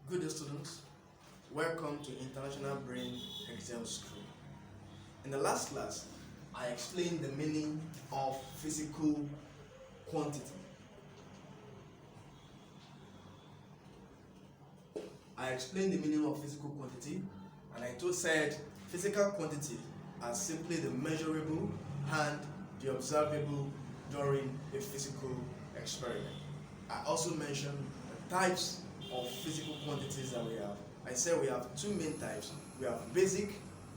Good day, students. Welcome to International Brain Exam School. In the last class, I explained the meaning of physical quantity. And I said physical quantity are simply the measurable and the observable during a physical experiment. I also mentioned the types of physical quantities that we have. I said we have two main types. We have basic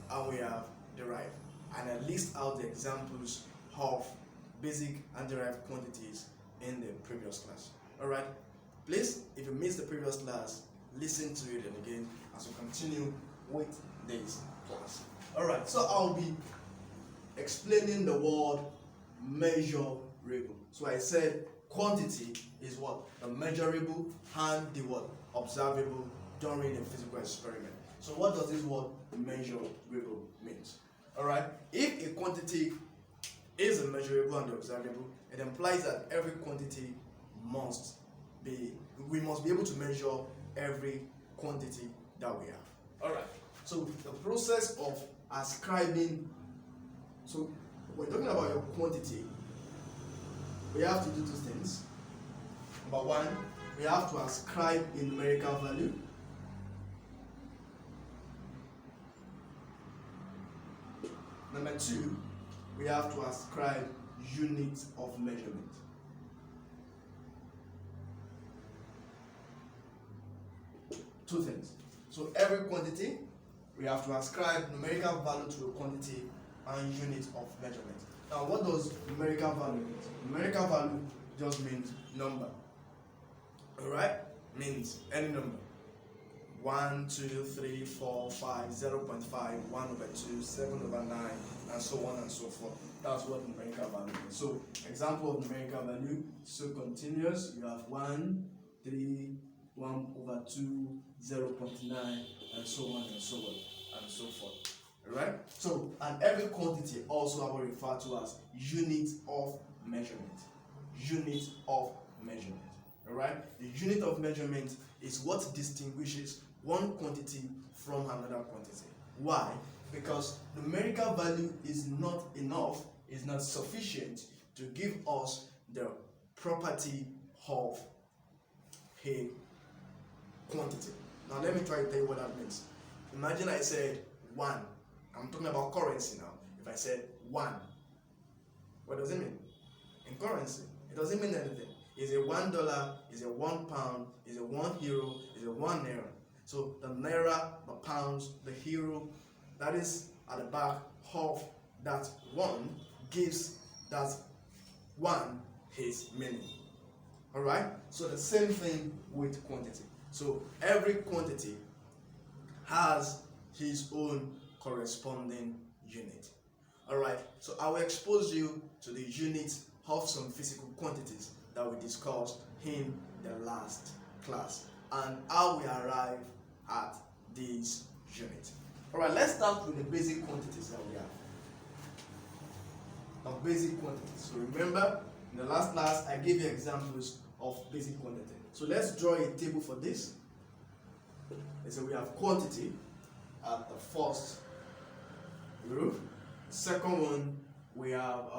and we have derived. And I list out the examples of basic and derived quantities in the previous class. Alright, please, if you missed the previous class, listen to it again as we continue with this class. Alright, so I'll be explaining the word measurable. So I said quantity is what? The measurable and the what? Observable during a physical experiment. So what does this word measurable means? Alright, if a quantity is a measurable and observable, it implies that every quantity we must be able to measure every quantity that we have. Alright, so the process of ascribing, so when we're talking about your quantity, we have to do two things. Number one, we have to ascribe a numerical value. Number two, we have to ascribe units of measurement. Two things. So every quantity, we have to ascribe numerical value to a quantity and unit of measurement. Now, what does numerical value mean? Numerical value just means number. Alright? Means any number. 1, 2, 3, 4, 5, 0.5, 1 over 2, 7 over 9, and so on and so forth. That's what numerical value means. So, example of numerical value, so continuous, you have 1, 3, 1 over 2, 0.9, and so on and so on and so forth. Alright? So, and every quantity also I will refer to as unit of measurement. Unit of measurement. Alright? The unit of measurement is what distinguishes one quantity from another quantity. Why? Because numerical value is not enough, is not sufficient to give us the property of a quantity. Now let me try to tell you what that means. Imagine I said 1. I'm talking about currency now. If I said 1, what does it mean? In currency, it doesn't mean anything. Is it $1? Is it £1? Is it €1? Is it 1 naira? So the naira, the pounds, the euro, that is at the back of that 1 gives that 1 his meaning. Alright? So the same thing with quantity. So every quantity has his own corresponding unit. Alright, so I will expose you to the units of some physical quantities that we discussed in the last class and how we arrive at these units. Alright, let's start with the basic quantities that we have. Of basic quantities. So remember, in the last class I gave you examples of basic quantity. So let's draw a table for this. So we have quantity at the first row. Second one, we have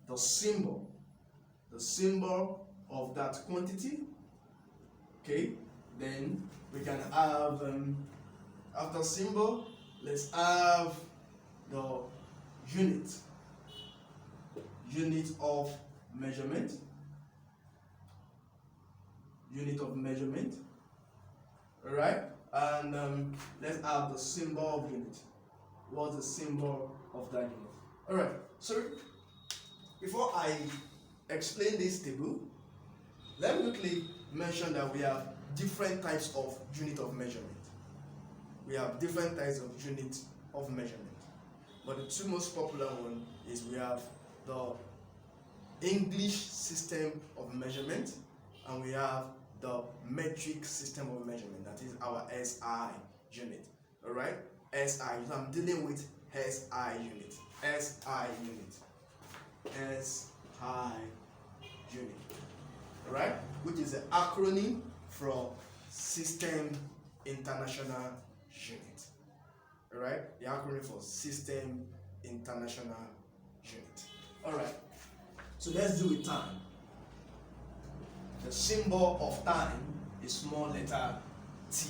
the symbol of that quantity. Okay, then we can have after symbol, let's have the unit of measurement. Alright, and let's have the symbol of unit. What's the symbol of that unit? Alright, so before I explain this table, let me quickly mention that we have different types of unit of measurement. But the two most popular ones is we have the English system of measurement and we have the metric system of measurement, that is our SI unit. Alright? SI, so I'm dealing with SI unit. Alright? Which is an acronym from System International Unit. Alright, the acronym for System International Unit. Alright, so let's do with time. The symbol of time is small letter t.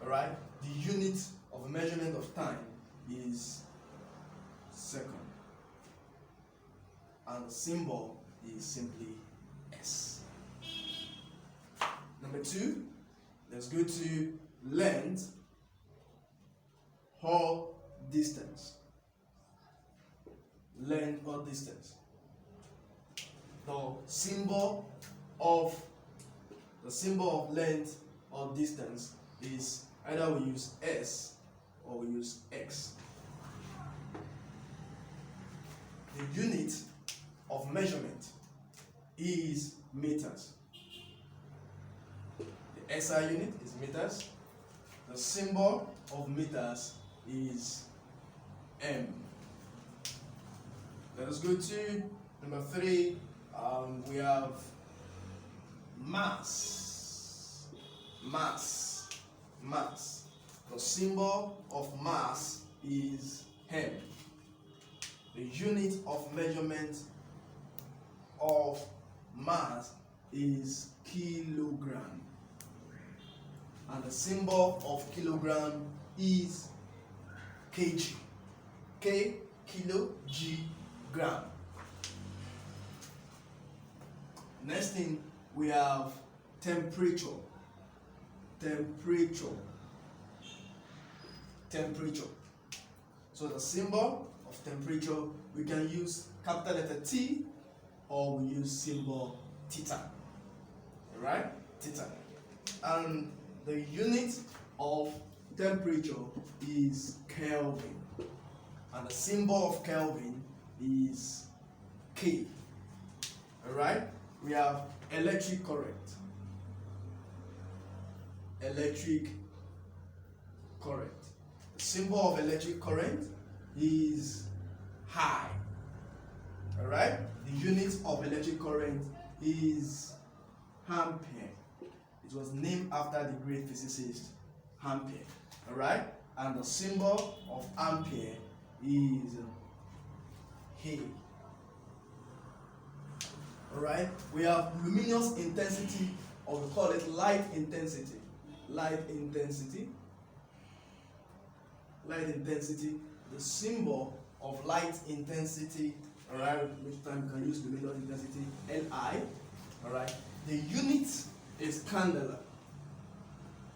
Alright, the unit of measurement of time is second, and the symbol is simply s. Number 2, let's go to length or distance. Length or distance. The symbol of length or distance is either we use s or we use x. The unit of measurement is meters. The SI unit is meters. The symbol of meters is m. Let us go to number 3. We have mass. Mass. The symbol of mass is m. The unit of measurement of mass is kilogram. And the symbol of kilogram is kg. K, kilo, G, gram. Next thing, we have temperature. So the symbol of temperature, we can use capital letter T or we use symbol theta. Alright? Theta. And the unit of temperature is Kelvin. And the symbol of Kelvin is K. Alright? We have electric current. The symbol of electric current is I. Alright? The unit of electric current is ampere. It was named after the great physicist Ampere. Alright? And the symbol of ampere is A. Alright? We have luminous intensity, or we call it light intensity. The symbol of light intensity, alright, which time we can use luminous intensity, Li. Alright? The unit is candela.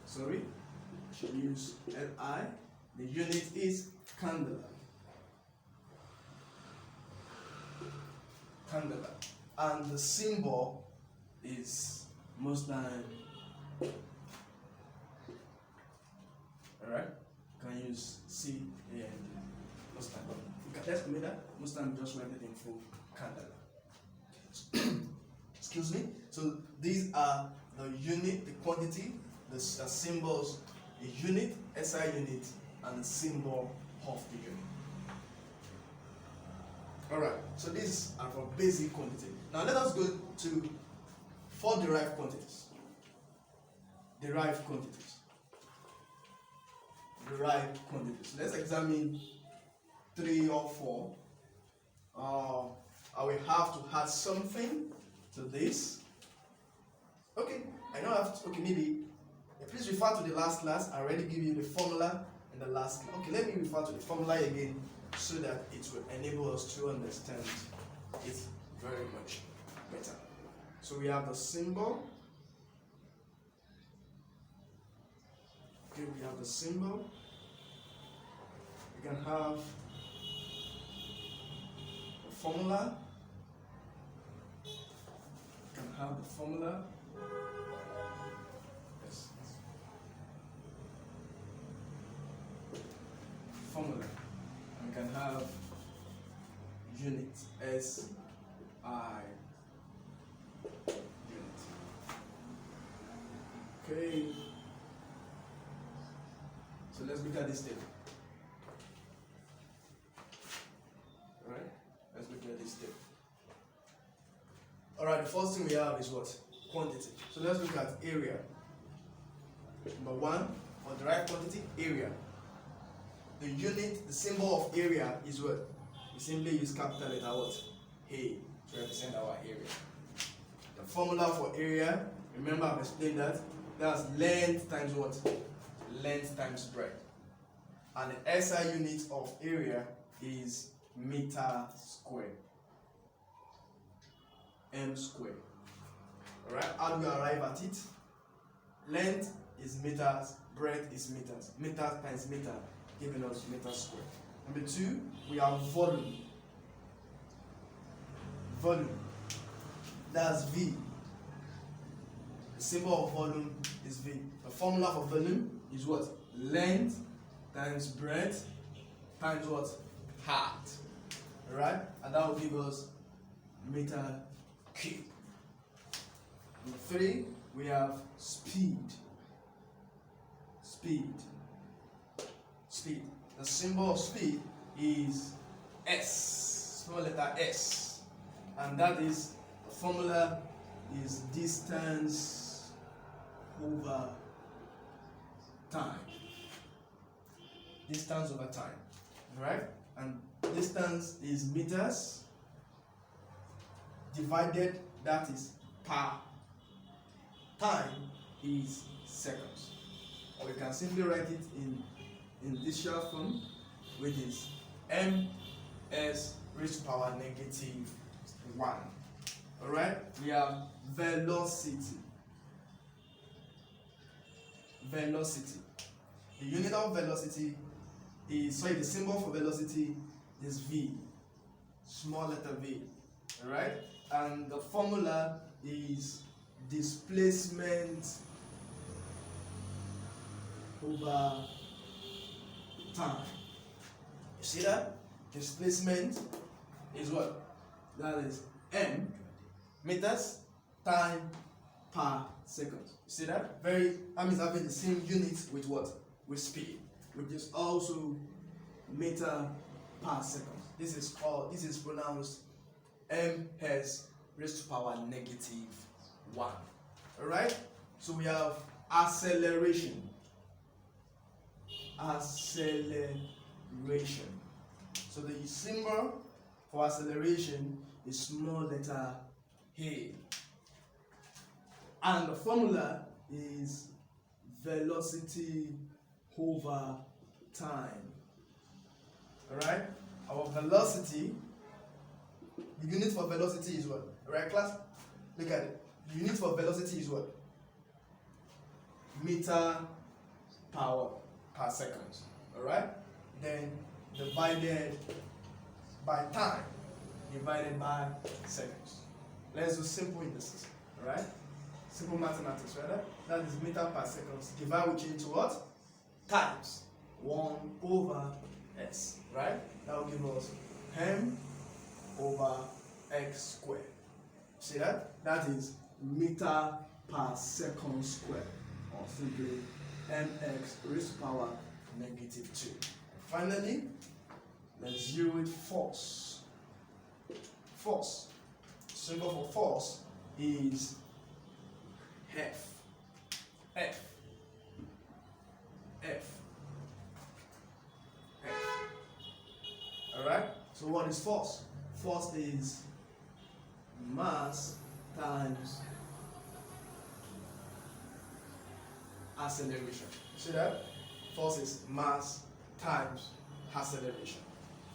Sorry, I should use Li. The unit is candela. And the symbol is most time. Alright? Can use C and most time. Let's make that. Most time just write it in full candela. Excuse me. So these are the unit, the quantity, the symbols, the unit, SI unit, and the symbol of the unit. Alright, so these are for basic quantity. Now let us go to 4 derived quantities. Derived quantities. Let's examine 3 or 4. I will have to add something to this. Okay, I know I have to, maybe please refer to the last class. I already give you the formula in the last class. Okay, let me refer to the formula again so that it will enable us to understand it very much better. So we have the symbol. Okay, we have the symbol. We can have the formula. We can have the formula. Yes. Formula. And we can have unit. S-I. Unit. Okay. So let's look at this table. Alright? Let's look at this table. Alright, the first thing we have is what? Quantity. So let's look at area. Number one, for derived quantity, area. The unit, the symbol of area is what? We simply use capital letter what? A to represent our area. The formula for area, remember I've explained that. That's length times what? Length times breadth. And the SI unit of area is meter squared. M squared. Alright, how do we arrive at it? Length is meters, breadth is meters. Meter times meter, giving us meter squared. Number two, we have volume. Volume. That's V. The symbol of volume is V. The formula for volume is what? Length times breadth times what? Height. Alright? And that will give us meter cube. Number three, we have speed. Speed. Speed. The symbol of speed is S. Small letter S. And that is, the formula is distance over time. Distance over time. Alright? And distance is meters divided, that is per. Time is seconds. Or we can simply write it in this short form, which is ms raised to power negative 1. Alright? We have velocity. Velocity. The unit of velocity is, sorry, the symbol for velocity is V. Small letter V. Alright? And the formula is displacement over time. You see that? Displacement is what? That is m meters time per second. You see that? That means having the same unit with what? With speed, which is also meter per second. This is pronounced ms raised to power negative 1. Alright? So we have acceleration. Acceleration. So the symbol for acceleration is small letter a. And the formula is velocity over time. Alright? Our velocity, the unit for velocity is what? Alright, class? Look at it. The unit for velocity is what? Meter per second. Alright? Then divided by time divided by seconds. Let's do simple indices. Alright? Simple mathematics, right? That is meter per second. Divide which into what? Times 1 over s. Right? That will give us m over x squared. See that? That is meter per second squared, or simply mx raised to power negative 2. And finally, let's zero it force. Force. Symbol for force is F. F. F. F. Alright? So what is force? Force is mass times acceleration. See that? Force is mass times acceleration.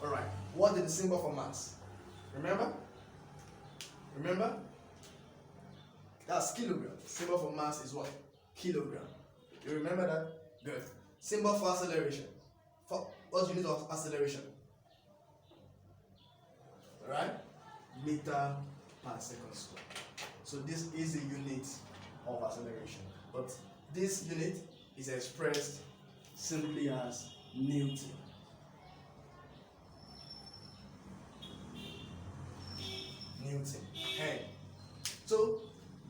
Alright. What is the symbol for mass? Remember? Remember? That's kilogram. Symbol for mass is what? Kilogram. You remember that? Good. Symbol for acceleration. What's the unit of acceleration? Alright? Meter per second squared. So this is the unit of acceleration. But this unit is expressed simply as Newton. Newton. Hey. So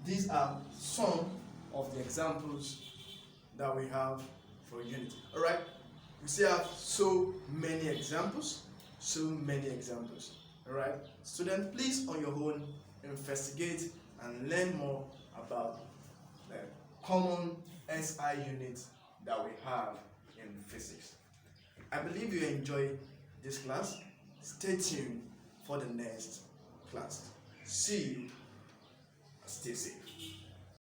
these are some of the examples that we have for unit. Alright? We still have so many examples. So many examples. Alright? Students, please on your own investigate and learn more about the common SI unit that we have in physics. I believe you enjoyed this class. Stay tuned for the next class. See you. Stay safe.